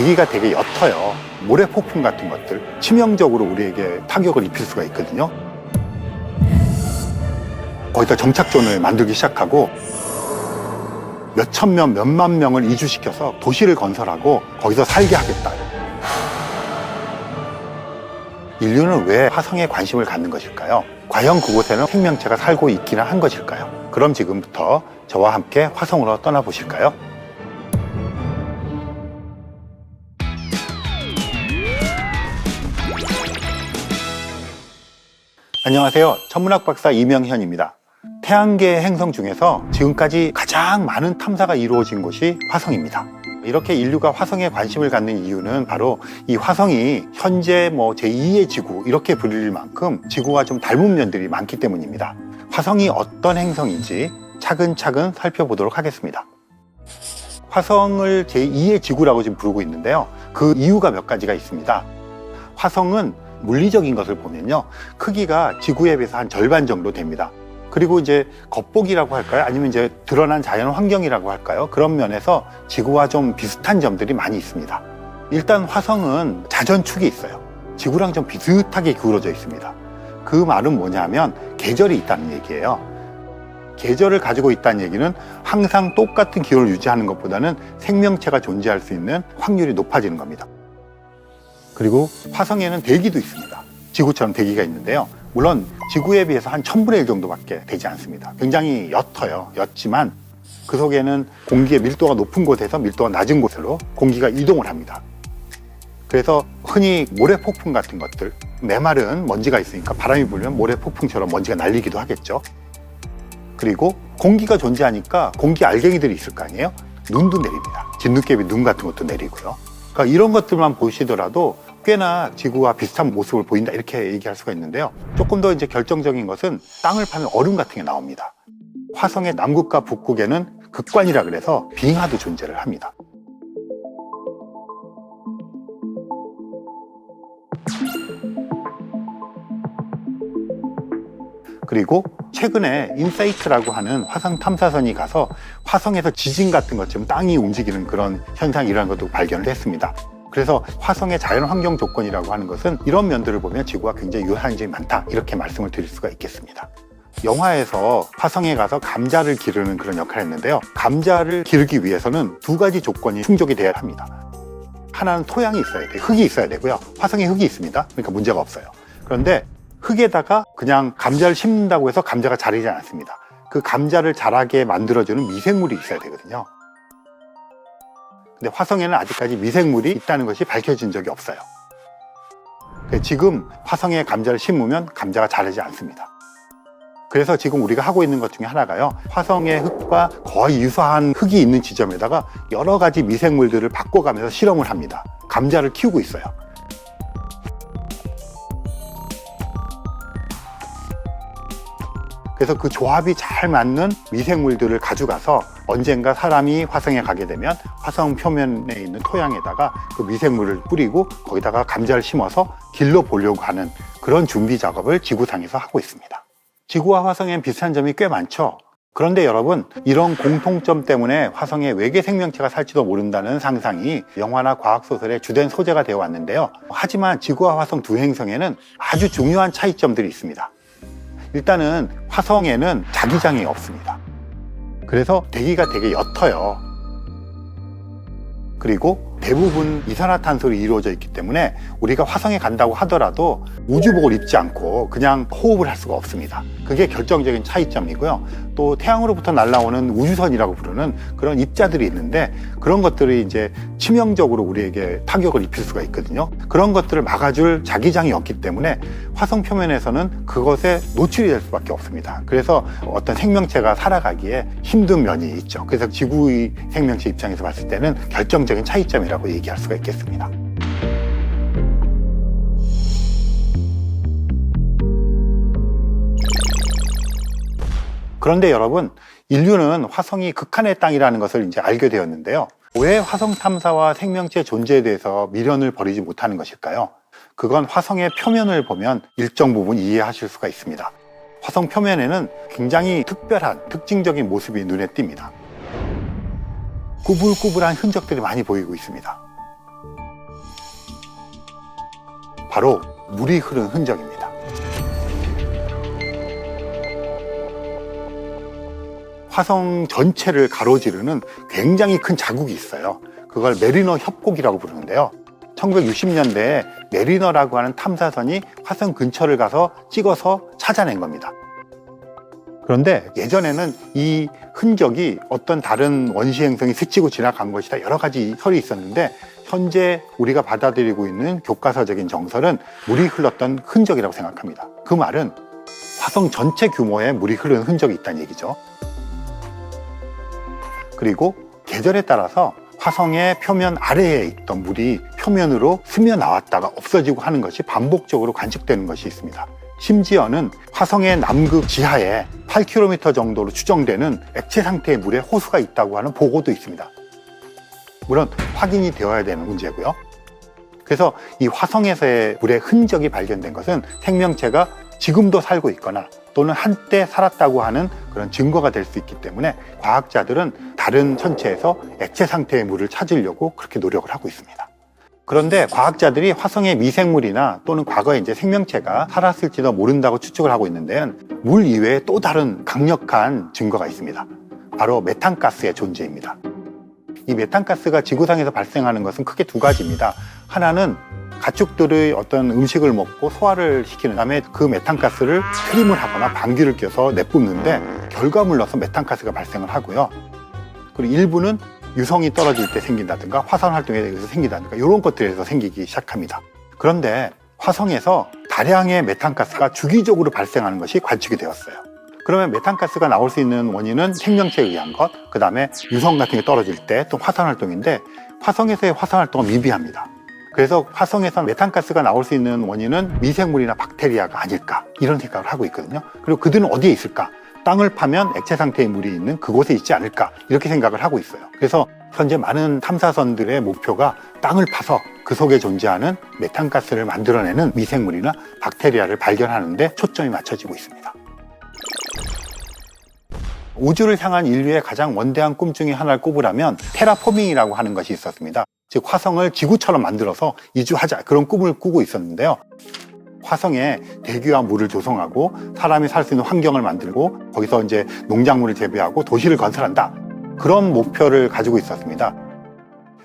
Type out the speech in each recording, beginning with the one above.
대기가 되게 옅어요. 모래 폭풍 같은 것들 치명적으로 우리에게 타격을 입힐 수가 있거든요. 거기다 정착존을 만들기 시작하고 몇천 명, 몇만 명을 이주시켜서 도시를 건설하고 거기서 살게 하겠다. 인류는 왜 화성에 관심을 갖는 것일까요? 과연 그곳에는 생명체가 살고 있기는 한 것일까요? 그럼 지금부터 저와 함께 화성으로 떠나보실까요? 안녕하세요. 천문학 박사 이명현입니다. 태양계의 행성 중에서 지금까지 가장 많은 탐사가 이루어진 곳이 화성입니다. 이렇게 인류가 화성에 관심을 갖는 이유는 바로 이 화성이 현재 제2의 지구 이렇게 불릴 만큼 지구와 좀 닮은 면들이 많기 때문입니다. 화성이 어떤 행성인지 차근차근 살펴보도록 하겠습니다. 화성을 제2의 지구라고 지금 부르고 있는데요. 그 이유가 몇 가지가 있습니다. 화성은 물리적인 것을 보면요, 크기가 지구에 비해서 한 절반 정도 됩니다. 그리고 이제 겉보기라고 할까요? 아니면 이제 드러난 자연 환경이라고 할까요? 그런 면에서 지구와 좀 비슷한 점들이 많이 있습니다. 일단 화성은 자전축이 있어요. 지구랑 좀 비슷하게 기울어져 있습니다. 그 말은 뭐냐면 계절이 있다는 얘기예요. 계절을 가지고 있다는 얘기는 항상 똑같은 기온을 유지하는 것보다는 생명체가 존재할 수 있는 확률이 높아지는 겁니다. 그리고 화성에는 대기도 있습니다. 지구처럼 대기가 있는데요. 물론 지구에 비해서 한 1000분의 1 정도밖에 되지 않습니다. 굉장히 옅어요. 옅지만 그 속에는 공기의 밀도가 높은 곳에서 밀도가 낮은 곳으로 공기가 이동을 합니다. 그래서 흔히 모래폭풍 같은 것들, 메말은 먼지가 있으니까 바람이 불면 모래폭풍처럼 먼지가 날리기도 하겠죠. 그리고 공기가 존재하니까 공기 알갱이들이 있을 거 아니에요? 눈도 내립니다. 진눈깨비 눈 같은 것도 내리고요. 그러니까 이런 것들만 보시더라도 꽤나 지구와 비슷한 모습을 보인다 이렇게 얘기할 수가 있는데요. 조금 더 이제 결정적인 것은 땅을 파면 얼음 같은 게 나옵니다. 화성의 남극과 북극에는 극관이라 그래서 빙하도 존재를 합니다. 그리고 최근에 인사이트라고 하는 화성 탐사선이 가서 화성에서 지진 같은 것처럼 땅이 움직이는 그런 현상이 일어나는 것도 발견을 했습니다. 그래서 화성의 자연환경 조건이라고 하는 것은 이런 면들을 보면 지구와 굉장히 유사한 점이 많다 이렇게 말씀을 드릴 수가 있겠습니다. 영화에서 화성에 가서 감자를 기르는 그런 역할을 했는데요. 감자를 기르기 위해서는 두 가지 조건이 충족이 돼야 합니다. 하나는 토양이 있어야 돼요. 흙이 있어야 되고요. 화성에 흙이 있습니다. 그러니까 문제가 없어요. 그런데 흙에다가 그냥 감자를 심는다고 해서 감자가 자라지 않습니다. 그 감자를 자라게 만들어주는 미생물이 있어야 되거든요. 근데 화성에는 아직까지 미생물이 있다는 것이 밝혀진 적이 없어요. 지금 화성에 감자를 심으면 감자가 자라지 않습니다. 그래서 지금 우리가 하고 있는 것 중에 하나가요, 화성의 흙과 거의 유사한 흙이 있는 지점에다가 여러 가지 미생물들을 바꿔가면서 실험을 합니다. 감자를 키우고 있어요. 그래서 그 조합이 잘 맞는 미생물들을 가져가서 언젠가 사람이 화성에 가게 되면 화성 표면에 있는 토양에다가 그 미생물을 뿌리고 거기다가 감자를 심어서 길러 보려고 하는 그런 준비 작업을 지구상에서 하고 있습니다. 지구와 화성엔 비슷한 점이 꽤 많죠. 그런데 여러분, 이런 공통점 때문에 화성에 외계 생명체가 살지도 모른다는 상상이 영화나 과학소설의 주된 소재가 되어 왔는데요. 하지만 지구와 화성 두 행성에는 아주 중요한 차이점들이 있습니다. 일단은 화성에는 자기장이 없습니다. 그래서 대기가 되게 옅어요. 그리고 대부분 이산화탄소로 이루어져 있기 때문에 우리가 화성에 간다고 하더라도 우주복을 입지 않고 그냥 호흡을 할 수가 없습니다. 그게 결정적인 차이점이고요. 또 태양으로부터 날아오는 우주선이라고 부르는 그런 입자들이 있는데 그런 것들이 이제 치명적으로 우리에게 타격을 입힐 수가 있거든요. 그런 것들을 막아줄 자기장이 없기 때문에 화성 표면에서는 그것에 노출이 될 수밖에 없습니다. 그래서 어떤 생명체가 살아가기에 힘든 면이 있죠. 그래서 지구의 생명체 입장에서 봤을 때는 결정적인 차이점이라고 얘기할 수가 있겠습니다. 그런데 여러분, 인류는 화성이 극한의 땅이라는 것을 이제 알게 되었는데요. 왜 화성 탐사와 생명체 존재에 대해서 미련을 버리지 못하는 것일까요? 그건 화성의 표면을 보면 일정 부분 이해하실 수가 있습니다. 화성 표면에는 굉장히 특별한, 특징적인 모습이 눈에 띕니다. 꾸불꾸불한 흔적들이 많이 보이고 있습니다. 바로 물이 흐른 흔적입니다. 화성 전체를 가로지르는 굉장히 큰 자국이 있어요. 그걸 메리너 협곡이라고 부르는데요. 1960년대에 메리너라고 하는 탐사선이 화성 근처를 가서 찍어서 찾아낸 겁니다. 그런데 예전에는 이 흔적이 어떤 다른 원시 행성이 스치고 지나간 것이다, 여러 가지 설이 있었는데, 현재 우리가 받아들이고 있는 교과서적인 정설은 물이 흘렀던 흔적이라고 생각합니다. 그 말은 화성 전체 규모의 물이 흐르는 흔적이 있다는 얘기죠. 그리고 계절에 따라서 화성의 표면 아래에 있던 물이 표면으로 스며 나왔다가 없어지고 하는 것이 반복적으로 관측되는 것이 있습니다. 심지어는 화성의 남극 지하에 8km 정도로 추정되는 액체 상태의 물에 호수가 있다고 하는 보고도 있습니다. 물론 확인이 되어야 되는 문제고요. 그래서 이 화성에서의 물의 흔적이 발견된 것은 생명체가 지금도 살고 있거나 또는 한때 살았다고 하는 그런 증거가 될 수 있기 때문에 과학자들은 다른 천체에서 액체 상태의 물을 찾으려고 그렇게 노력을 하고 있습니다. 그런데 과학자들이 화성의 미생물이나 또는 과거에 이제 생명체가 살았을지도 모른다고 추측을 하고 있는데, 물 이외에 또 다른 강력한 증거가 있습니다. 바로 메탄가스의 존재입니다. 이 메탄가스가 지구상에서 발생하는 것은 크게 두 가지입니다. 하나는 가축들의 어떤 음식을 먹고 소화를 시키는 다음에 그 메탄가스를 트림을 하거나 방귀를 껴서 내뿜는데 결과물로서 메탄가스가 발생을 하고요. 그리고 일부는 유성이 떨어질 때 생긴다든가 화산 활동에 의해서 생긴다든가 이런 것들에서 생기기 시작합니다. 그런데 화성에서 다량의 메탄가스가 주기적으로 발생하는 것이 관측이 되었어요. 그러면 메탄가스가 나올 수 있는 원인은 생명체에 의한 것, 그 다음에 유성 같은 게 떨어질 때 또 화산 활동인데, 화성에서의 화산 활동은 미비합니다. 그래서 화성에서 메탄가스가 나올 수 있는 원인은 미생물이나 박테리아가 아닐까, 이런 생각을 하고 있거든요. 그리고 그들은 어디에 있을까? 땅을 파면 액체 상태의 물이 있는 그곳에 있지 않을까, 이렇게 생각을 하고 있어요. 그래서 현재 많은 탐사선들의 목표가 땅을 파서 그 속에 존재하는 메탄가스를 만들어내는 미생물이나 박테리아를 발견하는 데 초점이 맞춰지고 있습니다. 우주를 향한 인류의 가장 원대한 꿈 중에 하나를 꼽으라면 테라포밍이라고 하는 것이 있었습니다. 즉 화성을 지구처럼 만들어서 이주하자, 그런 꿈을 꾸고 있었는데요. 화성에 대기와 물을 조성하고 사람이 살 수 있는 환경을 만들고 거기서 이제 농작물을 재배하고 도시를 건설한다, 그런 목표를 가지고 있었습니다.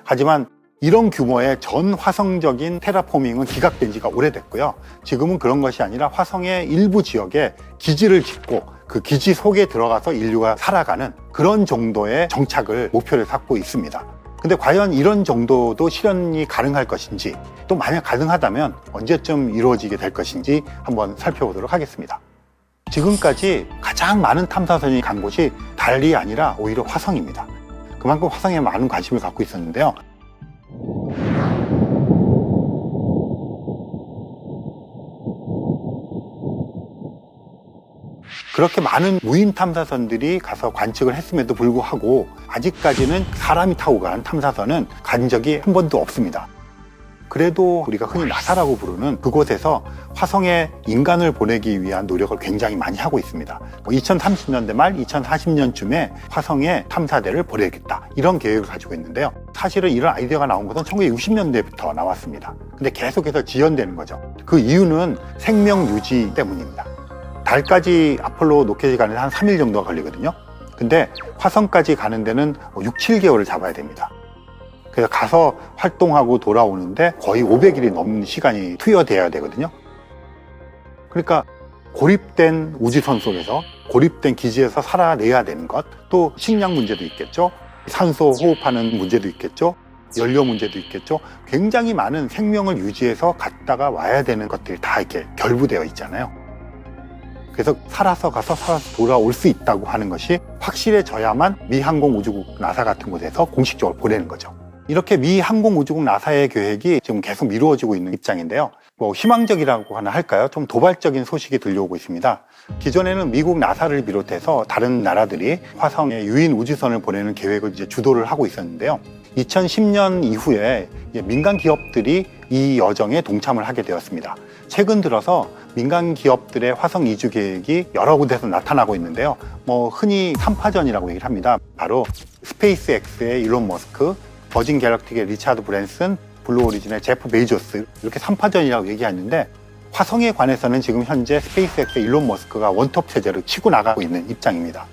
하지만 이런 규모의 전 화성적인 테라포밍은 기각된 지가 오래됐고요. 지금은 그런 것이 아니라 화성의 일부 지역에 기지를 짓고 그 기지 속에 들어가서 인류가 살아가는 그런 정도의 정착을 목표를 삼고 있습니다. 근데 과연 이런 정도도 실현이 가능할 것인지, 또 만약 가능하다면 언제쯤 이루어지게 될 것인지 한번 살펴보도록 하겠습니다. 지금까지 가장 많은 탐사선이 간 곳이 달이 아니라 오히려 화성입니다. 그만큼 화성에 많은 관심을 갖고 있었는데요. 그렇게 많은 무인 탐사선들이 가서 관측을 했음에도 불구하고 아직까지는 사람이 타고 간 탐사선은 간 적이 한 번도 없습니다. 그래도 우리가 흔히 나사라고 부르는 그곳에서 화성에 인간을 보내기 위한 노력을 굉장히 많이 하고 있습니다. 2030년대 말 2040년쯤에 화성에 탐사대를 보내겠다, 이런 계획을 가지고 있는데요. 사실은 이런 아이디어가 나온 것은 1960년대부터 나왔습니다. 근데 계속해서 지연되는 거죠. 그 이유는 생명 유지 때문입니다. 달까지 아폴로 로켓이 가는데 한 3일 정도가 걸리거든요. 근데 화성까지 가는 데는 6, 7개월을 잡아야 됩니다. 그래서 가서 활동하고 돌아오는데 거의 500일이 넘는 시간이 투여돼야 되거든요. 그러니까 고립된 우주선 속에서, 고립된 기지에서 살아내야 되는 것, 또 식량 문제도 있겠죠. 산소 호흡하는 문제도 있겠죠. 연료 문제도 있겠죠. 굉장히 많은 생명을 유지해서 갔다가 와야 되는 것들이 다 이렇게 결부되어 있잖아요. 그래서 살아서 가서 살아서 돌아올 수 있다고 하는 것이 확실해져야만 미 항공우주국 나사 같은 곳에서 공식적으로 보내는 거죠. 이렇게 미 항공우주국 나사의 계획이 지금 계속 미루어지고 있는 입장인데요. 희망적이라고 하나 할까요? 좀 도발적인 소식이 들려오고 있습니다. 기존에는 미국 나사를 비롯해서 다른 나라들이 화성에 유인 우주선을 보내는 계획을 이제 주도를 하고 있었는데요. 2010년 이후에 민간 기업들이 이 여정에 동참을 하게 되었습니다. 최근 들어서 민간 기업들의 화성 이주 계획이 여러 군데서 나타나고 있는데요. 흔히 3파전이라고 얘기를 합니다. 바로 스페이스X의 일론 머스크, 버진 갤럭틱의 리차드 브랜슨, 블루 오리진의 제프 베이조스, 이렇게 3파전이라고 얘기하는데, 화성에 관해서는 지금 현재 스페이스X의 일론 머스크가 원톱 체제로 치고 나가고 있는 입장입니다.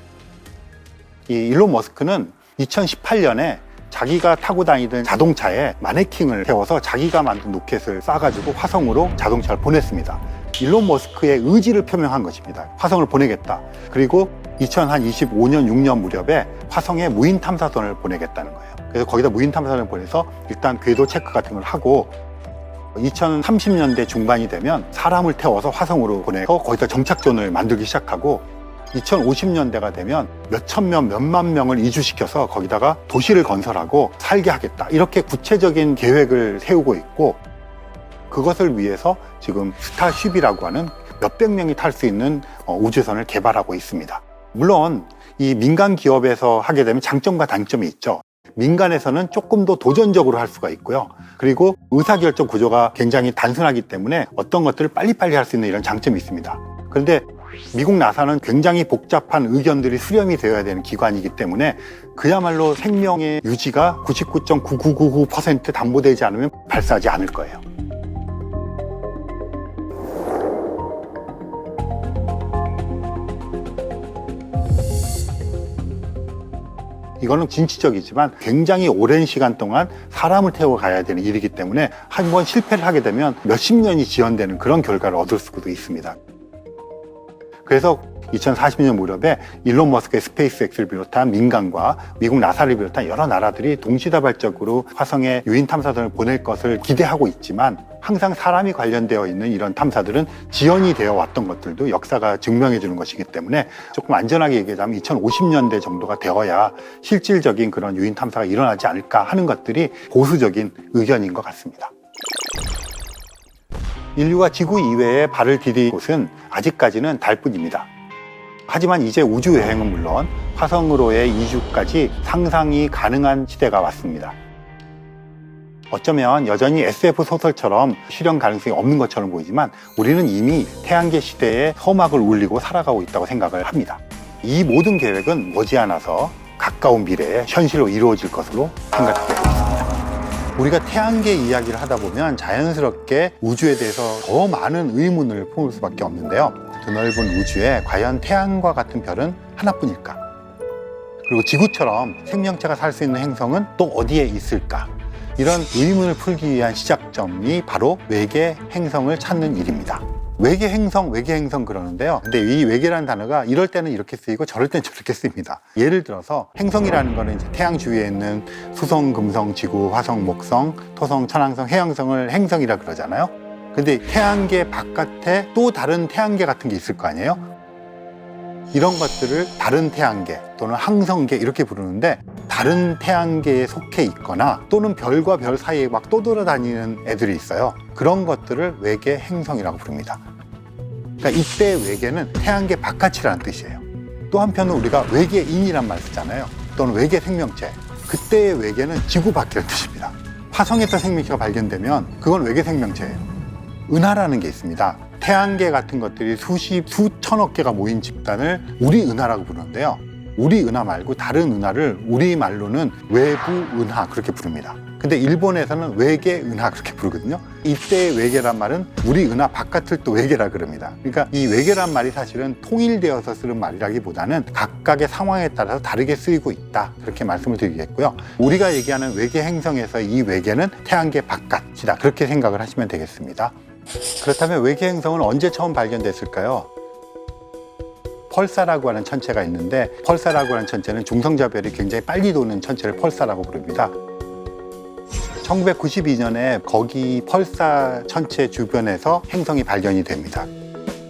이 일론 머스크는 2018년에 자기가 타고 다니던 자동차에 마네킹을 태워서 자기가 만든 로켓을 쏴가지고 화성으로 자동차를 보냈습니다. 일론 머스크의 의지를 표명한 것입니다. 화성을 보내겠다. 그리고 2025년, 6년 무렵에 화성에 무인 탐사선을 보내겠다는 거예요. 그래서 거기다 무인 탐사선을 보내서 일단 궤도 체크 같은 걸 하고 2030년대 중반이 되면 사람을 태워서 화성으로 보내서 거기다 정착존을 만들기 시작하고 2050년대가 되면 몇천 명, 몇만 명을 이주시켜서 거기다가 도시를 건설하고 살게 하겠다. 이렇게 구체적인 계획을 세우고 있고, 그것을 위해서 지금 스타쉽이라고 하는 몇백 명이 탈 수 있는 우주선을 개발하고 있습니다. 물론 이 민간 기업에서 하게 되면 장점과 단점이 있죠. 민간에서는 조금 더 도전적으로 할 수가 있고요. 그리고 의사결정 구조가 굉장히 단순하기 때문에 어떤 것들을 빨리빨리 할 수 있는 이런 장점이 있습니다. 그런데 미국 나사는 굉장히 복잡한 의견들이 수렴이 되어야 되는 기관이기 때문에 그야말로 생명의 유지가 99.9999% 담보되지 않으면 발사하지 않을 거예요. 이거는 진취적이지만 굉장히 오랜 시간 동안 사람을 태워 가야 되는 일이기 때문에 한 번 실패를 하게 되면 몇십 년이 지연되는 그런 결과를 얻을 수도 있습니다. 그래서 2040년 무렵에 일론 머스크의 스페이스X를 비롯한 민간과 미국 나사를 비롯한 여러 나라들이 동시다발적으로 화성에 유인 탐사선을 보낼 것을 기대하고 있지만, 항상 사람이 관련되어 있는 이런 탐사들은 지연이 되어 왔던 것들도 역사가 증명해 주는 것이기 때문에 조금 안전하게 얘기하자면 2050년대 정도가 되어야 실질적인 그런 유인 탐사가 일어나지 않을까 하는 것들이 보수적인 의견인 것 같습니다. 인류가 지구 이외에 발을 디딜 곳은 아직까지는 달뿐입니다. 하지만 이제 우주 여행은 물론 화성으로의 이주까지 상상이 가능한 시대가 왔습니다. 어쩌면 여전히 SF 소설처럼 실현 가능성이 없는 것처럼 보이지만 우리는 이미 태양계 시대의 서막을 울리고 살아가고 있다고 생각을 합니다. 이 모든 계획은 머지않아서 가까운 미래에 현실로 이루어질 것으로 생각되고 있습니다. 우리가 태양계 이야기를 하다 보면 자연스럽게 우주에 대해서 더 많은 의문을 품을 수밖에 없는데요. 드넓은 우주에 과연 태양과 같은 별은 하나뿐일까? 그리고 지구처럼 생명체가 살 수 있는 행성은 또 어디에 있을까? 이런 의문을 풀기 위한 시작점이 바로 외계 행성을 찾는 일입니다. 외계 행성 그러는데요. 근데 이 외계라는 단어가 이럴 때는 이렇게 쓰이고 저럴 때는 저렇게 쓰입니다. 예를 들어서 행성이라는 거는 이제 태양 주위에 있는 수성, 금성, 지구, 화성, 목성, 토성, 천왕성, 해왕성을 행성이라 그러잖아요. 근데 태양계 바깥에 또 다른 태양계 같은 게 있을 거 아니에요? 이런 것들을 다른 태양계 또는 항성계 이렇게 부르는데, 다른 태양계에 속해 있거나 또는 별과 별 사이에 막 떠돌아다니는 애들이 있어요. 그런 것들을 외계 행성이라고 부릅니다. 그러니까 이때 외계는 태양계 바깥이라는 뜻이에요. 또 한편은 우리가 외계인이란 말 쓰잖아요. 또는 외계 생명체. 그때의 외계는 지구 밖이라는 뜻입니다. 화성에서 생명체가 발견되면 그건 외계 생명체예요. 은하라는 게 있습니다. 태양계 같은 것들이 수천억 개가 모인 집단을 우리 은하라고 부르는데요. 우리 은하 말고 다른 은하를 우리말로는 외부 은하 그렇게 부릅니다. 근데 일본에서는 외계 은하 그렇게 부르거든요. 이때의 외계란 말은 우리 은하 바깥을 또 외계라 그럽니다. 그러니까 이 외계란 말이 사실은 통일되어서 쓰는 말이라기보다는 각각의 상황에 따라서 다르게 쓰이고 있다, 그렇게 말씀을 드리겠고요. 우리가 얘기하는 외계 행성에서 이 외계는 태양계 바깥이다, 그렇게 생각을 하시면 되겠습니다. 그렇다면 외계 행성은 언제 처음 발견됐을까요? 펄사라고 하는 천체가 있는데, 펄사라고 하는 천체는 중성자별이 굉장히 빨리 도는 천체를 펄사라고 부릅니다. 1992년에 거기 펄사 천체 주변에서 행성이 발견이 됩니다.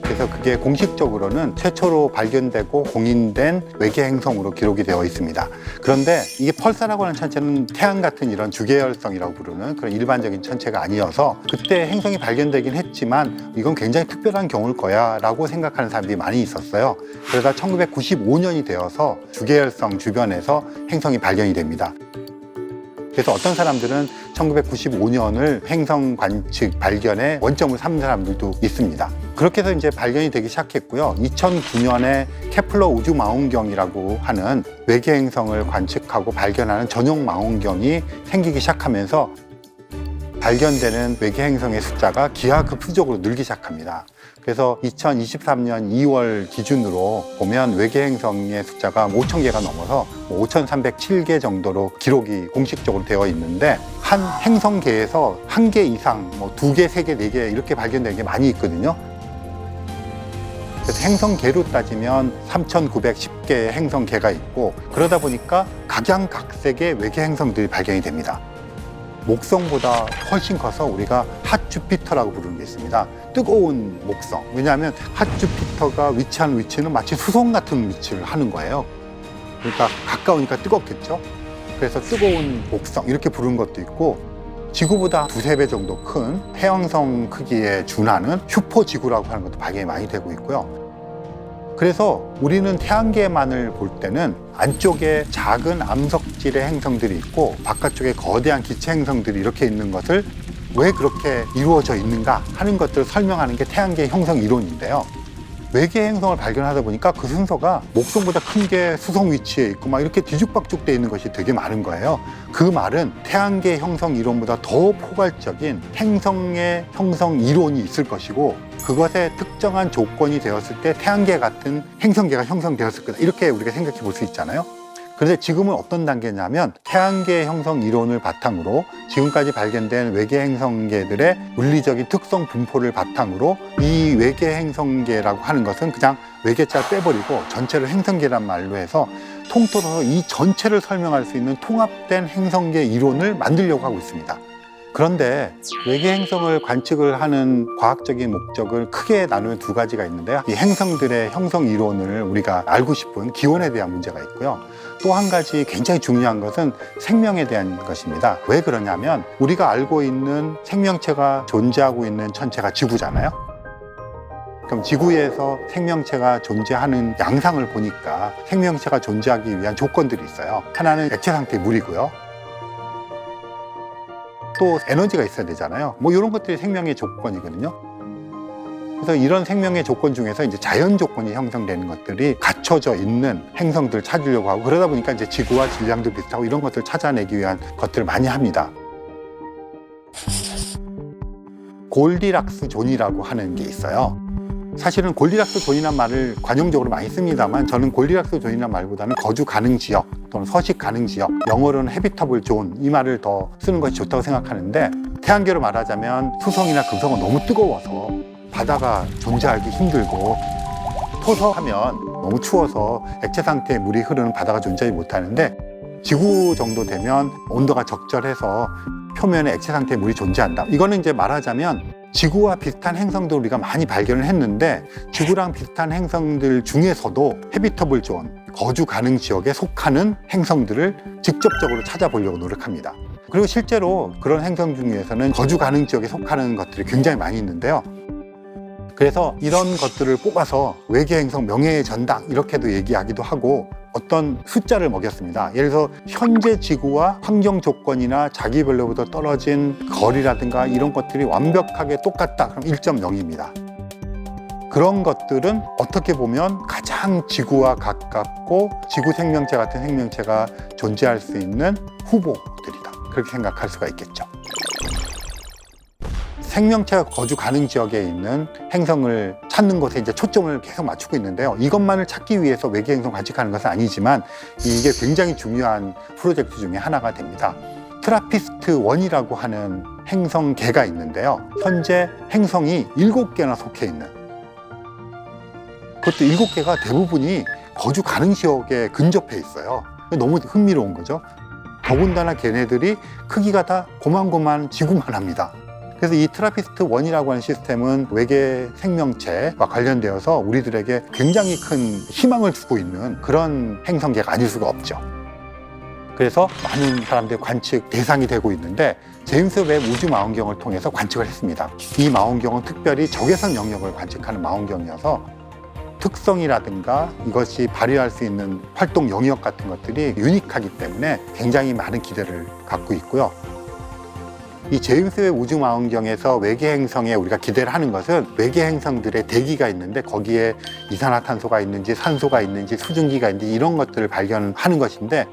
그래서 그게 공식적으로는 최초로 발견되고 공인된 외계 행성으로 기록이 되어 있습니다. 그런데 이게 펄사라고 하는 천체는 태양 같은 이런 주계열성이라고 부르는 그런 일반적인 천체가 아니어서 그때 행성이 발견되긴 했지만 이건 굉장히 특별한 경우일 거야 라고 생각하는 사람들이 많이 있었어요. 그러다 1995년이 되어서 주계열성 주변에서 행성이 발견이 됩니다. 그래서 어떤 사람들은 1995년을 행성 관측 발견의 원점을 삼는 사람들도 있습니다. 그렇게 해서 이제 발견이 되기 시작했고요. 2009년에 케플러 우주 망원경이라고 하는 외계 행성을 관측하고 발견하는 전용 망원경이 생기기 시작하면서 발견되는 외계 행성의 숫자가 기하급수적으로 늘기 시작합니다. 그래서 2023년 2월 기준으로 보면 외계 행성의 숫자가 5,000개가 넘어서 5,307개 정도로 기록이 공식적으로 되어 있는데, 한 행성계에서 1개 이상, 2개, 3개, 4개 이렇게 발견되는 게 많이 있거든요. 그래서 행성계로 따지면 3,910개의 행성계가 있고, 그러다 보니까 각양각색의 외계 행성들이 발견이 됩니다. 목성보다 훨씬 커서 우리가 핫주피터라고 부르는 게 있습니다. 뜨거운 목성. 왜냐하면 핫주피터가 위치한 위치는 마치 수성 같은 위치를 하는 거예요. 그러니까 가까우니까 뜨겁겠죠. 그래서 뜨거운 목성 이렇게 부르는 것도 있고, 지구보다 2~3배 정도 큰 태양성 크기에 준하는 슈퍼지구라고 하는 것도 발견이 많이 되고 있고요. 그래서 우리는 태양계만을 볼 때는 안쪽에 작은 암석질의 행성들이 있고 바깥쪽에 거대한 기체 행성들이 이렇게 있는 것을 왜 그렇게 이루어져 있는가 하는 것들을 설명하는 게 태양계 형성 이론인데요. 외계 행성을 발견하다 보니까 그 순서가 목성보다 큰 게 수성 위치에 있고 막 이렇게 뒤죽박죽 돼 있는 것이 되게 많은 거예요. 그 말은 태양계 형성 이론보다 더 포괄적인 행성의 형성 이론이 있을 것이고, 그것에 특정한 조건이 되었을 때 태양계 같은 행성계가 형성되었을 거다, 이렇게 우리가 생각해 볼 수 있잖아요. 그런데 지금은 어떤 단계냐면, 태양계 형성 이론을 바탕으로 지금까지 발견된 외계 행성계들의 물리적인 특성 분포를 바탕으로 이 외계 행성계라고 하는 것은 그냥 외계자를 빼버리고 전체를 행성계란 말로 해서 통틀어서 이 전체를 설명할 수 있는 통합된 행성계 이론을 만들려고 하고 있습니다. 그런데 외계 행성을 관측을 하는 과학적인 목적을 크게 나누는 2가지가 있는데요. 이 행성들의 형성 이론을 우리가 알고 싶은 기원에 대한 문제가 있고요. 또 한 가지 굉장히 중요한 것은 생명에 대한 것입니다. 왜 그러냐면, 우리가 알고 있는 생명체가 존재하고 있는 천체가 지구잖아요. 그럼 지구에서 생명체가 존재하는 양상을 보니까 생명체가 존재하기 위한 조건들이 있어요. 하나는 액체 상태의 물이고요. 또 에너지가 있어야 되잖아요. 이런 것들이 생명의 조건이거든요. 그래서 이런 생명의 조건 중에서 이제 자연 조건이 형성되는 것들이 갖춰져 있는 행성들을 찾으려고 하고, 그러다 보니까 이제 지구와 질량도 비슷하고 이런 것들을 찾아내기 위한 것들을 많이 합니다. 골디락스 존이라고 하는 게 있어요. 사실은 골디락스 존이라는 말을 관용적으로 많이 씁니다만, 저는 골디락스 존이라는 말보다는 거주 가능 지역 또는 서식 가능 지역, 영어로는 해비터블 존, 이 말을 더 쓰는 것이 좋다고 생각하는데, 태양계로 말하자면 수성이나 금성은 너무 뜨거워서 바다가 존재하기 힘들고, 토성하면 너무 추워서 액체 상태의 물이 흐르는 바다가 존재하지 못하는데, 지구 정도 되면 온도가 적절해서 표면에 액체 상태의 물이 존재한다. 이거는 이제 말하자면 지구와 비슷한 행성들 우리가 많이 발견을 했는데, 지구랑 비슷한 행성들 중에서도 해비터블 존, 거주 가능 지역에 속하는 행성들을 직접적으로 찾아보려고 노력합니다. 그리고 실제로 그런 행성 중에서는 거주 가능 지역에 속하는 것들이 굉장히 많이 있는데요. 그래서 이런 것들을 뽑아서 외계 행성 명예의 전당 이렇게도 얘기하기도 하고, 어떤 숫자를 먹였습니다. 예를 들어서 현재 지구와 환경 조건이나 자기별로부터 떨어진 거리라든가 이런 것들이 완벽하게 똑같다, 그럼 1.0입니다. 그런 것들은 어떻게 보면 가장 지구와 가깝고 지구 생명체 같은 생명체가 존재할 수 있는 후보들이다, 그렇게 생각할 수가 있겠죠. 생명체가 거주 가능 지역에 있는 행성을 찾는 것에 이제 초점을 계속 맞추고 있는데요. 이것만을 찾기 위해서 외계 행성 관측하는 것은 아니지만, 이게 굉장히 중요한 프로젝트 중에 하나가 됩니다. 트라피스트-1이라고 하는 행성계가 있는데요. 현재 행성이 7개나 속해 있는, 그것도 7개가 대부분이 거주 가능 지역에 근접해 있어요. 너무 흥미로운 거죠. 더군다나 걔네들이 크기가 다 고만고만 지구만 합니다. 그래서 이 트라피스트-1이라고 하는 시스템은 외계 생명체와 관련되어서 우리들에게 굉장히 큰 희망을 주고 있는 그런 행성계가 아닐 수가 없죠. 그래서 많은 사람들의 관측 대상이 되고 있는데, 제임스 웹 우주망원경을 통해서 관측을 했습니다. 이 망원경은 특별히 적외선 영역을 관측하는 망원경이어서 특성이라든가 이것이 발휘할 수 있는 활동 영역 같은 것들이 유니크하기 때문에 굉장히 많은 기대를 갖고 있고요. 이 제임스 웹 우주망원경에서 외계 행성에 우리가 기대를 하는 것은, 외계 행성들의 대기가 있는데 거기에 이산화탄소가 있는지 산소가 있는지 수증기가 있는지 이런 것들을 발견하는 것인데,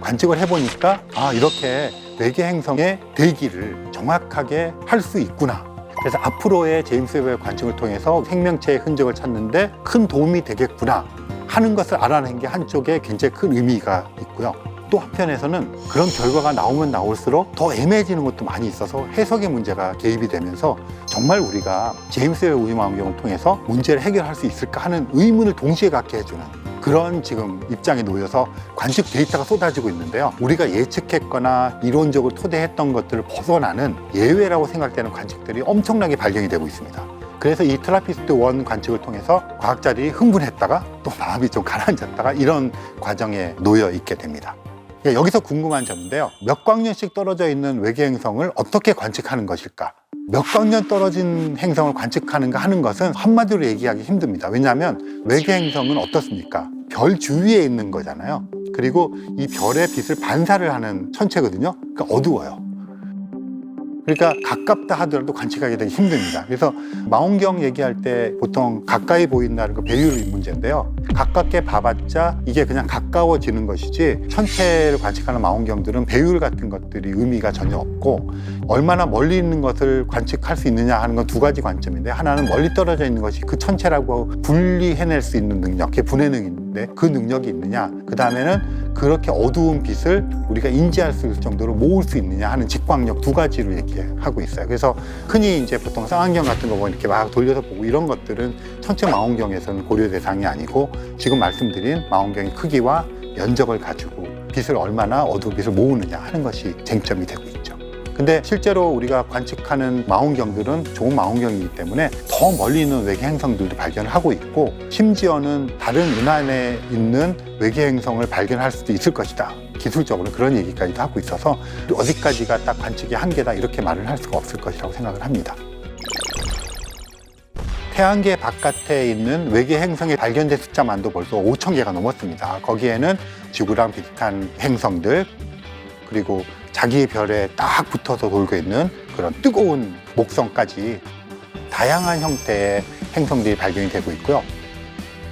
관측을 해보니까 이렇게 외계 행성의 대기를 정확하게 할 수 있구나. 그래서 앞으로의 제임스 웹의 관측을 통해서 생명체의 흔적을 찾는데 큰 도움이 되겠구나 하는 것을 알아낸 게 한쪽에 굉장히 큰 의미가 있고요. 또 한편에서는 그런 결과가 나오면 나올수록 더 애매해지는 것도 많이 있어서 해석의 문제가 개입이 되면서 정말 우리가 제임스 웹 우주망원경을 통해서 문제를 해결할 수 있을까 하는 의문을 동시에 갖게 해주는 그런 지금 입장에 놓여서 관측 데이터가 쏟아지고 있는데요. 우리가 예측했거나 이론적으로 토대했던 것들을 벗어나는 예외라고 생각되는 관측들이 엄청나게 발견이 되고 있습니다. 그래서 이 트라피스트-1 관측을 통해서 과학자들이 흥분했다가 또 마음이 좀 가라앉았다가 이런 과정에 놓여 있게 됩니다. 여기서 궁금한 점인데요. 몇 광년씩 떨어져 있는 외계 행성을 어떻게 관측하는 것일까? 몇 광년 떨어진 행성을 관측하는가 하는 것은 한마디로 얘기하기 힘듭니다. 왜냐하면 외계 행성은 어떻습니까? 별 주위에 있는 거잖아요. 그리고 이 별의 빛을 반사를 하는 천체거든요. 그러니까 어두워요. 그러니까 가깝다 하더라도 관측하기 되게 힘듭니다. 그래서 망원경 얘기할 때 보통 가까이 보인다는 그 배율 문제인데요. 가깝게 봐봤자 이게 그냥 가까워지는 것이지 천체를 관측하는 망원경들은 배율 같은 것들이 의미가 전혀 없고 얼마나 멀리 있는 것을 관측할 수 있느냐 하는 건 두 가지 관점인데 하나는 멀리 떨어져 있는 것이 그 천체라고 분리해낼 수 있는 능력, 그게 분해능인데 그 능력이 있느냐, 그 다음에는 그렇게 어두운 빛을 우리가 인지할 수 있을 정도로 모을 수 있느냐 하는 직광력 두 가지로 얘기하고 있어요. 그래서 흔히 이제 보통 쌍안경 같은 거 보면 이렇게 막 돌려서 보고 이런 것들은 천체 망원경에서는 고려 대상이 아니고 지금 말씀드린 망원경의 크기와 면적을 가지고 빛을 얼마나 어두운 빛을 모으느냐 하는 것이 쟁점이 되고 있죠. 근데 실제로 우리가 관측하는 망원경들은 좋은 망원경이기 때문에 더 멀리 있는 외계 행성들도 발견을 하고 있고 심지어는 다른 은하에 있는 외계 행성을 발견할 수도 있을 것이다. 기술적으로 그런 얘기까지도 하고 있어서 어디까지가 딱 관측의 한계다 이렇게 말을 할 수가 없을 것이라고 생각을 합니다. 태양계 바깥에 있는 외계 행성이 발견된 숫자만도 벌써 5,000개가 넘었습니다. 거기에는 지구랑 비슷한 행성들 그리고 자기 별에 딱 붙어서 돌고 있는 그런 뜨거운 목성까지 다양한 형태의 행성들이 발견이 되고 있고요.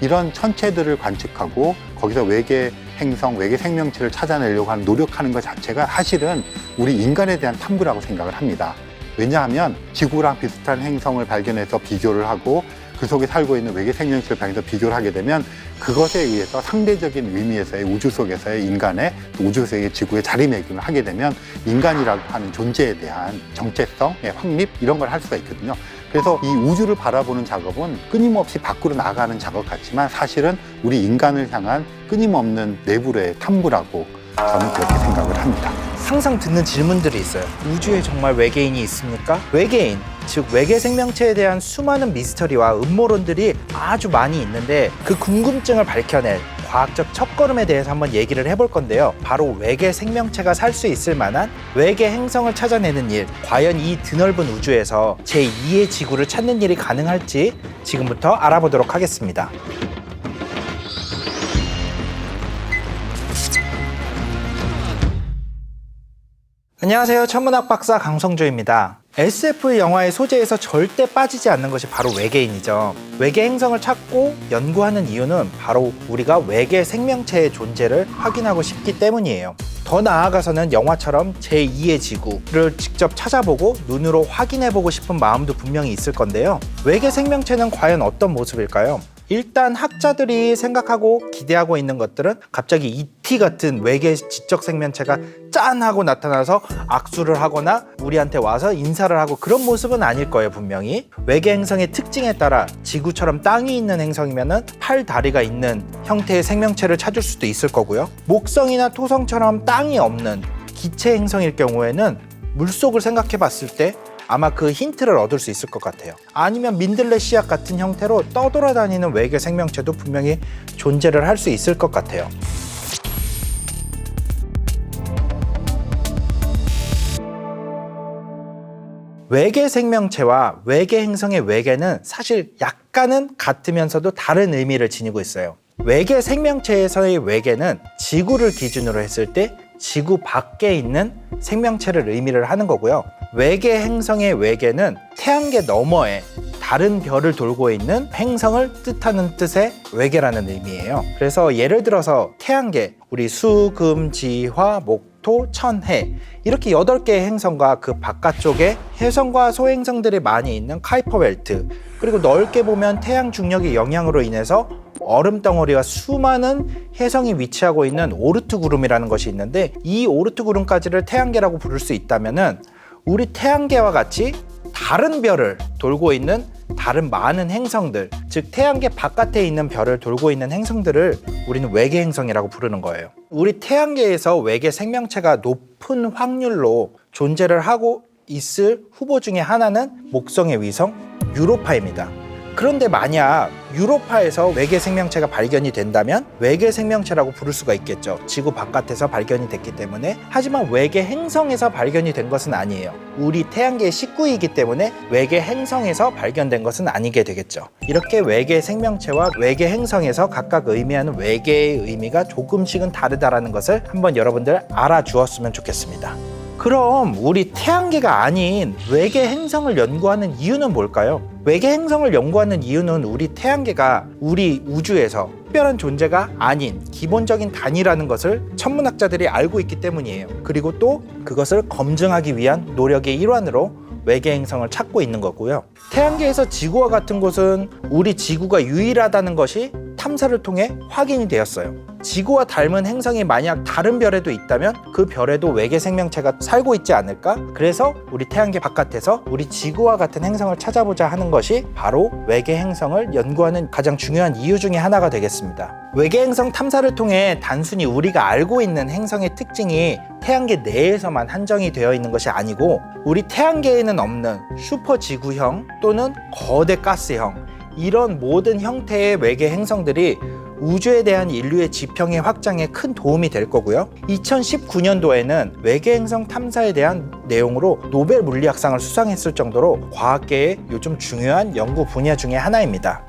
이런 천체들을 관측하고 거기서 외계 행성, 외계 생명체를 찾아내려고 하는 노력하는 것 자체가 사실은 우리 인간에 대한 탐구라고 생각을 합니다. 왜냐하면 지구랑 비슷한 행성을 발견해서 비교를 하고 그 속에 살고 있는 외계 생명체를 발견해서 비교를 하게 되면 그것에 의해서 상대적인 의미에서의 우주 속에서의 인간의 우주 속의 지구의 자리매김을 하게 되면 인간이라고 하는 존재에 대한 정체성의 확립 이런 걸 할 수가 있거든요. 그래서 이 우주를 바라보는 작업은 끊임없이 밖으로 나가는 작업 같지만 사실은 우리 인간을 향한 끊임없는 내부의 탐구라고 저는 그렇게 생각을 합니다. 항상 듣는 질문들이 있어요. 우주에 정말 외계인이 있습니까? 외계인, 즉 외계 생명체에 대한 수많은 미스터리와 음모론들이 아주 많이 있는데 그 궁금증을 밝혀낼 과학적 첫걸음에 대해서 한번 얘기를 해볼 건데요. 바로 외계 생명체가 살 수 있을 만한 외계 행성을 찾아내는 일, 과연 이 드넓은 우주에서 제2의 지구를 찾는 일이 가능할지 지금부터 알아보도록 하겠습니다. 안녕하세요. 천문학 박사 강성조입니다. SF 영화의 소재에서 절대 빠지지 않는 것이 바로 외계인이죠. 외계 행성을 찾고 연구하는 이유는 바로 우리가 외계 생명체의 존재를 확인하고 싶기 때문이에요. 더 나아가서는 영화처럼 제2의 지구를 직접 찾아보고 눈으로 확인해보고 싶은 마음도 분명히 있을 건데요. 외계 생명체는 과연 어떤 모습일까요? 일단 학자들이 생각하고 기대하고 있는 것들은 갑자기 ET 같은 외계 지적 생명체가 짠 하고 나타나서 악수를 하거나 우리한테 와서 인사를 하고 그런 모습은 아닐 거예요. 분명히 외계 행성의 특징에 따라 지구처럼 땅이 있는 행성이면은 팔, 다리가 있는 형태의 생명체를 찾을 수도 있을 거고요. 목성이나 토성처럼 땅이 없는 기체 행성일 경우에는 물속을 생각해 봤을 때 아마 그 힌트를 얻을 수 있을 것 같아요. 아니면 민들레 씨앗 같은 형태로 떠돌아다니는 외계 생명체도 분명히 존재를 할 수 있을 것 같아요. 외계 생명체와 외계 행성의 외계는 사실 약간은 같으면서도 다른 의미를 지니고 있어요. 외계 생명체에서의 외계는 지구를 기준으로 했을 때 지구 밖에 있는 생명체를 의미를 하는 거고요. 외계 행성의 외계는 태양계 너머에 다른 별을 돌고 있는 행성을 뜻하는 뜻의 외계라는 의미예요. 그래서 예를 들어서 태양계, 우리 수, 금, 지, 화, 목, 토, 천, 해 이렇게 8개의 행성과 그 바깥쪽에 혜성과 소행성들이 많이 있는 카이퍼 벨트, 그리고 넓게 보면 태양 중력의 영향으로 인해서 얼음 덩어리와 수많은 혜성이 위치하고 있는 오르트 구름이라는 것이 있는데, 이 오르트 구름까지를 태양계라고 부를 수 있다면은 우리 태양계와 같이 다른 별을 돌고 있는 다른 많은 행성들, 즉 태양계 바깥에 있는 별을 돌고 있는 행성들을 우리는 외계 행성이라고 부르는 거예요. 우리 태양계에서 외계 생명체가 높은 확률로 존재를 하고 있을 후보 중에 하나는 목성의 위성 유로파입니다. 그런데 만약 유로파에서 외계 생명체가 발견이 된다면 외계 생명체라고 부를 수가 있겠죠. 지구 바깥에서 발견이 됐기 때문에. 하지만 외계 행성에서 발견이 된 것은 아니에요. 우리 태양계의 식구이기 때문에 외계 행성에서 발견된 것은 아니게 되겠죠. 이렇게 외계 생명체와 외계 행성에서 각각 의미하는 외계의 의미가 조금씩은 다르다라는 것을 한번 여러분들 알아주었으면 좋겠습니다. 그럼 우리 태양계가 아닌 외계 행성을 연구하는 이유는 뭘까요? 외계 행성을 연구하는 이유는 우리 태양계가 우리 우주에서 특별한 존재가 아닌 기본적인 단위라는 것을 천문학자들이 알고 있기 때문이에요. 그리고 또 그것을 검증하기 위한 노력의 일환으로 외계 행성을 찾고 있는 거고요. 태양계에서 지구와 같은 곳은 우리 지구가 유일하다는 것이 탐사를 통해 확인이 되었어요. 지구와 닮은 행성이 만약 다른 별에도 있다면 그 별에도 외계 생명체가 살고 있지 않을까? 그래서 우리 태양계 바깥에서 우리 지구와 같은 행성을 찾아보자 하는 것이 바로 외계 행성을 연구하는 가장 중요한 이유 중에 하나가 되겠습니다. 외계 행성 탐사를 통해 단순히 우리가 알고 있는 행성의 특징이 태양계 내에서만 한정이 되어 있는 것이 아니고 우리 태양계에는 없는 슈퍼 지구형 또는 거대 가스형, 이런 모든 형태의 외계 행성들이 우주에 대한 인류의 지평의 확장에 큰 도움이 될 거고요. 2019년도에는 외계 행성 탐사에 대한 내용으로 노벨 물리학상을 수상했을 정도로 과학계의 요즘 중요한 연구 분야 중에 하나입니다.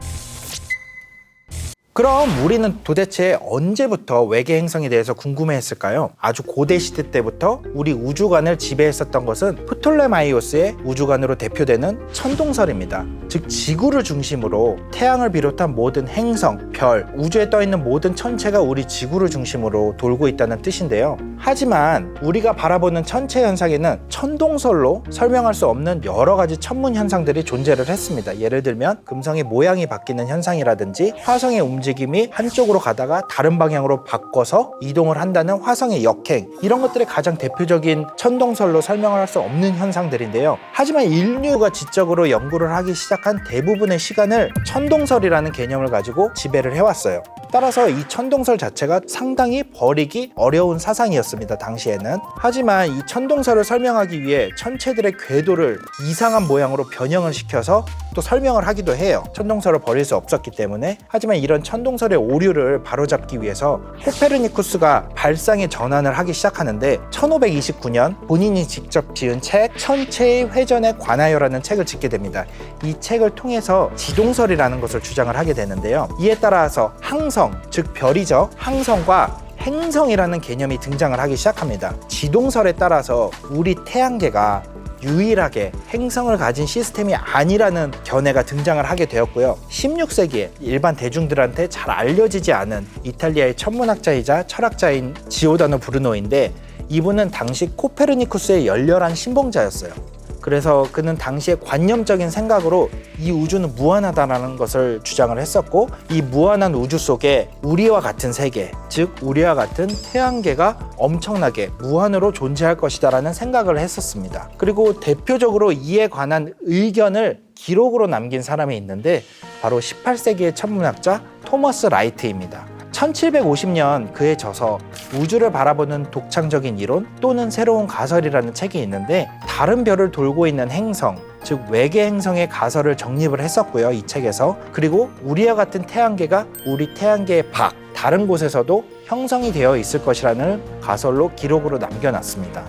그럼 우리는 도대체 언제부터 외계 행성에 대해서 궁금해했을까요? 아주 고대 시대 때부터 우리 우주관을 지배했었던 것은 프톨레마이오스의 우주관으로 대표되는 천동설입니다. 즉 지구를 중심으로 태양을 비롯한 모든 행성, 별, 우주에 떠있는 모든 천체가 우리 지구를 중심으로 돌고 있다는 뜻인데요. 하지만 우리가 바라보는 천체 현상에는 천동설로 설명할 수 없는 여러 가지 천문 현상들이 존재를 했습니다. 예를 들면 금성의 모양이 바뀌는 현상이라든지 화성의 움직임이 한쪽으로 가다가 다른 방향으로 바꿔서 이동을 한다는 화성의 역행, 이런 것들이 가장 대표적인 천동설로 설명할 수 없는 현상들인데요. 하지만 인류가 지적으로 연구를 하기 시작한 대부분의 시간을 천동설이라는 개념을 가지고 지배를 해왔어요. 따라서 이 천동설 자체가 상당히 버리기 어려운 사상이었습니다, 당시에는. 하지만 이 천동설을 설명하기 위해 천체들의 궤도를 이상한 모양으로 변형을 시켜서 또 설명을 하기도 해요. 천동설을 버릴 수 없었기 때문에. 하지만 이런 천동설의 오류를 바로잡기 위해서 코페르니쿠스가 발상의 전환을 하기 시작하는데 1529년 본인이 직접 지은 책 천체의 회전에 관하여라는 책을 짓게 됩니다. 이 책을 통해서 지동설이라는 것을 주장을 하게 되는데요. 이에 따라서 항성, 즉 별이죠. 항성과 행성이라는 개념이 등장을 하기 시작합니다. 지동설에 따라서 우리 태양계가 유일하게 행성을 가진 시스템이 아니라는 견해가 등장을 하게 되었고요. 16세기에 일반 대중들한테 잘 알려지지 않은 이탈리아의 천문학자이자 철학자인 지오다노 브루노인데, 이분은 당시 코페르니쿠스의 열렬한 신봉자였어요. 그래서 그는 당시에 관념적인 생각으로 이 우주는 무한하다는 것을 주장을 했었고, 이 무한한 우주 속에 우리와 같은 세계, 즉 우리와 같은 태양계가 엄청나게 무한으로 존재할 것이다라는 생각을 했었습니다. 그리고 대표적으로 이에 관한 의견을 기록으로 남긴 사람이 있는데 바로 18세기의 천문학자 토머스 라이트입니다. 1750년 그의 저서 우주를 바라보는 독창적인 이론 또는 새로운 가설이라는 책이 있는데, 다른 별을 돌고 있는 행성, 즉 외계 행성의 가설을 정립을 했었고요, 이 책에서. 그리고 우리와 같은 태양계가 우리 태양계의 밖 다른 곳에서도 형성이 되어 있을 것이라는 가설로 기록으로 남겨놨습니다.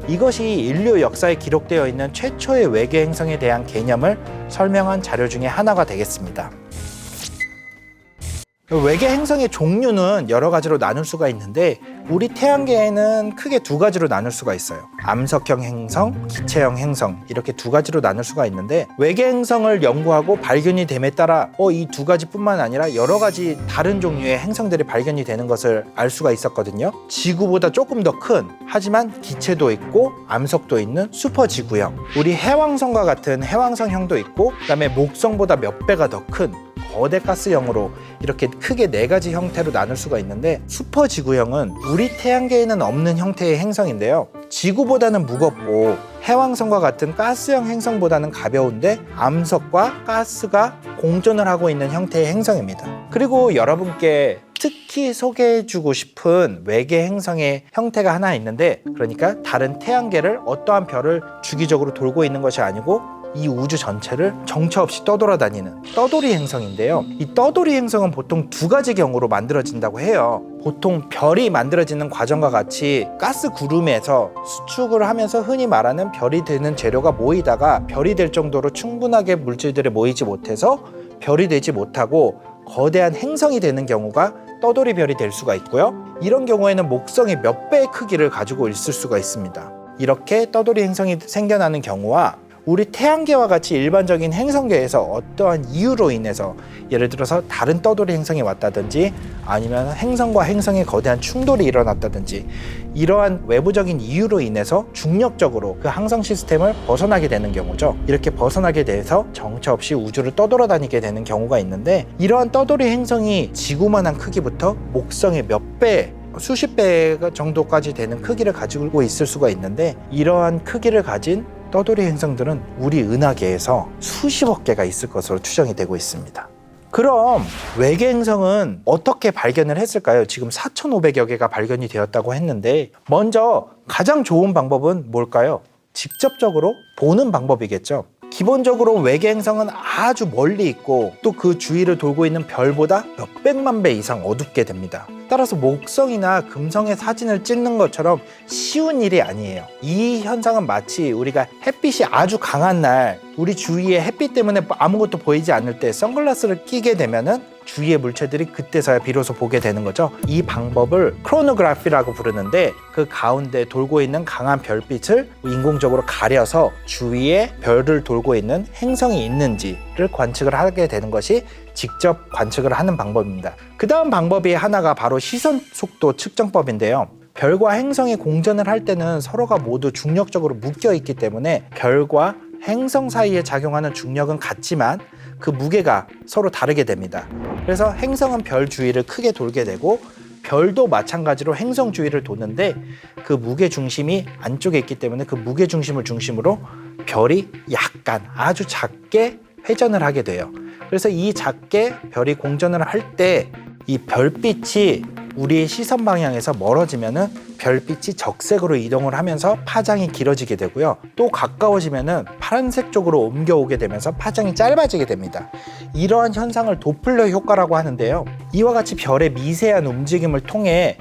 이것이 인류 역사에 기록되어 있는 최초의 외계 행성에 대한 개념을 설명한 자료 중에 하나가 되겠습니다. 외계 행성의 종류는 여러 가지로 나눌 수가 있는데 우리 태양계에는 크게 두 가지로 나눌 수가 있어요. 암석형 행성, 기체형 행성 이렇게 두 가지로 나눌 수가 있는데 외계 행성을 연구하고 발견이 됨에 따라 이 두 가지뿐만 아니라 여러 가지 다른 종류의 행성들이 발견이 되는 것을 알 수가 있었거든요. 지구보다 조금 더 큰 하지만 기체도 있고 암석도 있는 슈퍼지구형, 우리 해왕성과 같은 해왕성형도 있고 그다음에 목성보다 몇 배가 더 큰 거대 가스형으로 이렇게 크게 네 가지 형태로 나눌 수가 있는데 슈퍼지구형은 우리 태양계에는 없는 형태의 행성인데요. 지구보다는 무겁고 해왕성과 같은 가스형 행성보다는 가벼운데 암석과 가스가 공존을 하고 있는 형태의 행성입니다. 그리고 여러분께 특히 소개해주고 싶은 외계 행성의 형태가 하나 있는데, 그러니까 다른 태양계를 어떠한 별을 주기적으로 돌고 있는 것이 아니고 이 우주 전체를 정처 없이 떠돌아다니는 떠돌이 행성인데요. 이 떠돌이 행성은 보통 두 가지 경우로 만들어진다고 해요. 보통 별이 만들어지는 과정과 같이 가스 구름에서 수축을 하면서 흔히 말하는 별이 되는 재료가 모이다가 별이 될 정도로 충분하게 물질들이 모이지 못해서 별이 되지 못하고 거대한 행성이 되는 경우가 떠돌이 별이 될 수가 있고요. 이런 경우에는 목성의 몇 배의 크기를 가지고 있을 수가 있습니다. 이렇게 떠돌이 행성이 생겨나는 경우와 우리 태양계와 같이 일반적인 행성계에서 어떠한 이유로 인해서 예를 들어서 다른 떠돌이 행성이 왔다든지 아니면 행성과 행성의 거대한 충돌이 일어났다든지 이러한 외부적인 이유로 인해서 중력적으로 그 항성 시스템을 벗어나게 되는 경우죠. 이렇게 벗어나게 돼서 정처 없이 우주를 떠돌아다니게 되는 경우가 있는데, 이러한 떠돌이 행성이 지구만한 크기부터 목성의 몇 배, 수십 배 정도까지 되는 크기를 가지고 있을 수가 있는데, 이러한 크기를 가진 떠돌이 행성들은 우리 은하계에서 수십억 개가 있을 것으로 추정이 되고 있습니다. 그럼 외계 행성은 어떻게 발견을 했을까요? 지금 4,500여 개가 발견이 되었다고 했는데, 먼저 가장 좋은 방법은 뭘까요? 직접적으로 보는 방법이겠죠. 기본적으로 외계 행성은 아주 멀리 있고 또 그 주위를 돌고 있는 별보다 몇백만 배 이상 어둡게 됩니다. 따라서 목성이나 금성의 사진을 찍는 것처럼 쉬운 일이 아니에요. 이 현상은 마치 우리가 햇빛이 아주 강한 날 우리 주위에 햇빛 때문에 아무것도 보이지 않을 때 선글라스를 끼게 되면은 주위의 물체들이 그때서야 비로소 보게 되는 거죠. 이 방법을 크로노그래피라고 부르는데, 그 가운데 돌고 있는 강한 별빛을 인공적으로 가려서 주위에 별을 돌고 있는 행성이 있는지를 관측을 하게 되는 것이 직접 관측을 하는 방법입니다. 그 다음 방법이 하나가 바로 시선 속도 측정법인데요. 별과 행성이 공전을 할 때는 서로가 모두 중력적으로 묶여 있기 때문에 별과 행성 사이에 작용하는 중력은 같지만 그 무게가 서로 다르게 됩니다. 그래서 행성은 별 주위를 크게 돌게 되고 별도 마찬가지로 행성 주위를 도는데 그 무게 중심이 안쪽에 있기 때문에 그 무게 중심을 중심으로 별이 약간 아주 작게 회전을 하게 돼요. 그래서 이 작게 별이 공전을 할 때 이 별빛이 우리의 시선 방향에서 멀어지면은 별빛이 적색으로 이동을 하면서 파장이 길어지게 되고요. 또 가까워지면은 파란색 쪽으로 옮겨오게 되면서 파장이 짧아지게 됩니다. 이러한 현상을 도플러 효과라고 하는데요. 이와 같이 별의 미세한 움직임을 통해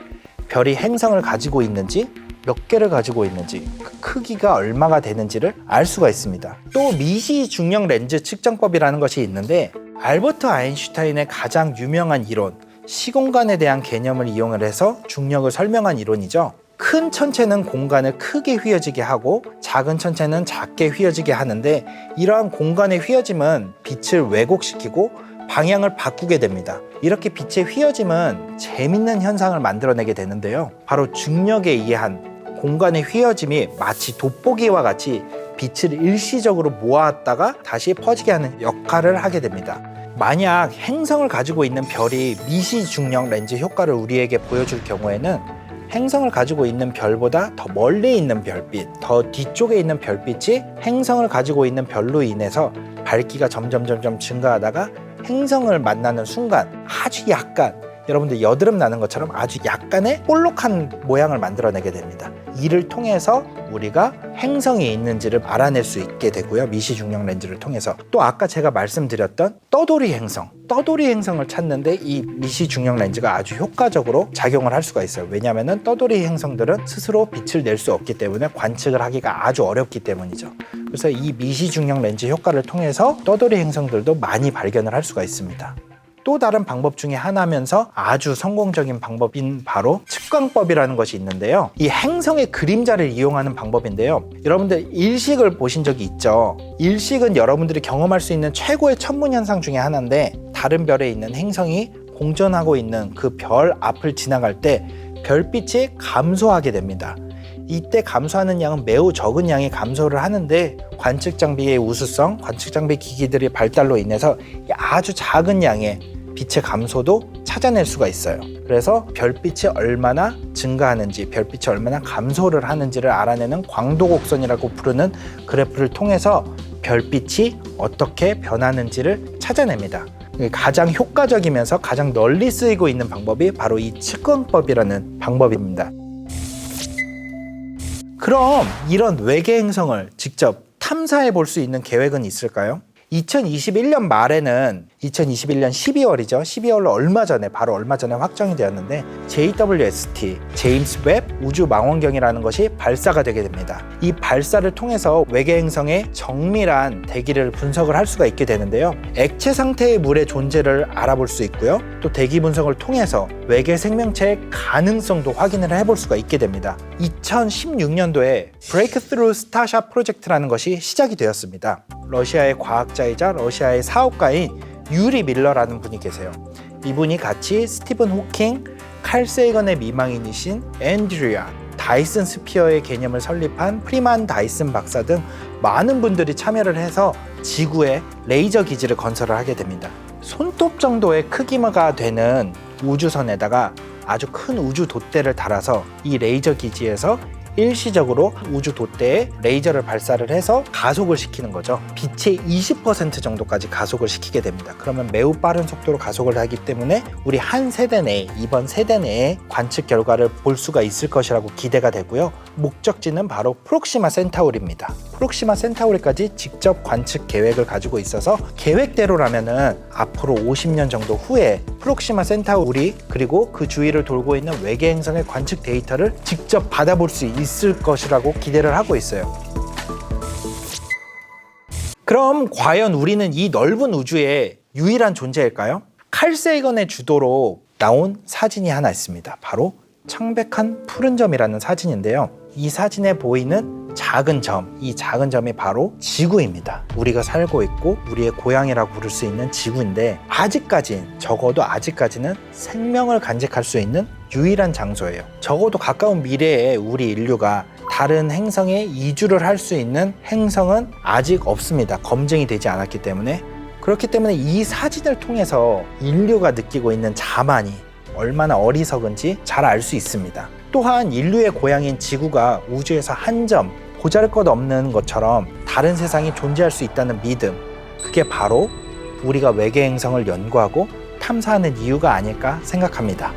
별이 행성을 가지고 있는지 몇 개를 가지고 있는지 그 크기가 얼마가 되는지를 알 수가 있습니다. 또 미시 중력 렌즈 측정법이라는 것이 있는데, 알버트 아인슈타인의 가장 유명한 이론, 시공간에 대한 개념을 이용을 해서 중력을 설명한 이론이죠. 큰 천체는 공간을 크게 휘어지게 하고 작은 천체는 작게 휘어지게 하는데, 이러한 공간의 휘어짐은 빛을 왜곡시키고 방향을 바꾸게 됩니다. 이렇게 빛의 휘어짐은 재밌는 현상을 만들어내게 되는데요. 바로 중력에 의한 공간의 휘어짐이 마치 돋보기와 같이 빛을 일시적으로 모았다가 다시 퍼지게 하는 역할을 하게 됩니다. 만약 행성을 가지고 있는 별이 미시 중력 렌즈 효과를 우리에게 보여줄 경우에는 행성을 가지고 있는 별보다 더 멀리 있는 별빛, 더 뒤쪽에 있는 별빛이 행성을 가지고 있는 별로 인해서 밝기가 점점 증가하다가 행성을 만나는 순간 아주 약간, 여러분들 여드름 나는 것처럼 아주 약간의 볼록한 모양을 만들어내게 됩니다. 이를 통해서 우리가 행성이 있는지를 알아낼 수 있게 되고요. 미시 중력 렌즈를 통해서. 또 아까 제가 말씀드렸던 떠돌이 행성을 찾는데 이 미시 중력 렌즈가 아주 효과적으로 작용을 할 수가 있어요. 왜냐하면 떠돌이 행성들은 스스로 빛을 낼 수 없기 때문에 관측을 하기가 아주 어렵기 때문이죠. 그래서 이 미시 중력 렌즈 효과를 통해서 떠돌이 행성들도 많이 발견을 할 수가 있습니다. 또 다른 방법 중에 하나면서 아주 성공적인 방법인 바로 측광법이라는 것이 있는데요. 이 행성의 그림자를 이용하는 방법인데요. 여러분들 일식을 보신 적이 있죠? 일식은 여러분들이 경험할 수 있는 최고의 천문현상 중에 하나인데, 다른 별에 있는 행성이 공전하고 있는 그 별 앞을 지나갈 때 별빛이 감소하게 됩니다. 이때 감소하는 양은 매우 적은 양의 감소를 하는데, 관측 장비의 우수성, 관측 장비 기기들의 발달로 인해서 아주 작은 양의 빛의 감소도 찾아낼 수가 있어요. 그래서 별빛이 얼마나 증가하는지, 별빛이 얼마나 감소를 하는지를 알아내는 광도곡선이라고 부르는 그래프를 통해서 별빛이 어떻게 변하는지를 찾아냅니다. 가장 효과적이면서 가장 널리 쓰이고 있는 방법이 바로 이 측광법이라는 방법입니다. 그럼 이런 외계 행성을 직접 탐사해 볼 수 있는 계획은 있을까요? 2021년 말에는 2021년 12월이죠. 12월로 얼마 전에 확정이 되었는데 JWST, 제임스 웹 우주 망원경이라는 것이 발사가 되게 됩니다. 이 발사를 통해서 외계 행성의 정밀한 대기를 분석을 할 수가 있게 되는데요. 액체 상태의 물의 존재를 알아볼 수 있고요. 또 대기 분석을 통해서 외계 생명체의 가능성도 확인을 해볼 수가 있게 됩니다. 2016년도에 브레이크스루 스타샷 프로젝트라는 것이 시작이 되었습니다. 러시아의 과학자이자 러시아의 사업가인 유리 밀러라는 분이 계세요. 이분이 같이 스티븐 호킹, 칼 세이건의 미망인이신 앤드리아, 다이슨 스피어의 개념을 설립한 프리만 다이슨 박사 등 많은 분들이 참여를 해서 지구에 레이저 기지를 건설을 하게 됩니다. 손톱 정도의 크기가 되는 우주선에다가 아주 큰 우주 돛대를 달아서 이 레이저 기지에서 일시적으로 우주 돛대에 레이저를 발사를 해서 가속을 시키는 거죠. 빛의 20% 정도까지 가속을 시키게 됩니다. 그러면 매우 빠른 속도로 가속을 하기 때문에 우리 한 세대 내에, 이번 세대 내에 관측 결과를 볼 수가 있을 것이라고 기대가 되고요. 목적지는 바로 프록시마 센타우리입니다. 프록시마 센타우리까지 직접 관측 계획을 가지고 있어서 계획대로라면은 앞으로 50년 정도 후에 프록시마 센타우리 그리고 그 주위를 돌고 있는 외계 행성의 관측 데이터를 직접 받아볼 수 있을 것이라고 기대를 하고 있어요. 그럼 과연 우리는 이 넓은 우주의 유일한 존재일까요? 칼 세이건의 주도로 나온 사진이 하나 있습니다. 바로 창백한 푸른 점이라는 사진인데요. 이 사진에 보이는 작은 점, 이 작은 점이 바로 지구입니다. 우리가 살고 있고 우리의 고향이라고 부를 수 있는 지구인데, 적어도 아직까지는 생명을 간직할 수 있는 유일한 장소예요. 적어도 가까운 미래에 우리 인류가 다른 행성에 이주를 할 수 있는 행성은 아직 없습니다. 검증이 되지 않았기 때문에. 그렇기 때문에 이 사진을 통해서 인류가 느끼고 있는 자만이 얼마나 어리석은지 잘 알 수 있습니다. 또한 인류의 고향인 지구가 우주에서 한 점 보잘것없는 것처럼 다른 세상이 존재할 수 있다는 믿음, 그게 바로 우리가 외계 행성을 연구하고 탐사하는 이유가 아닐까 생각합니다.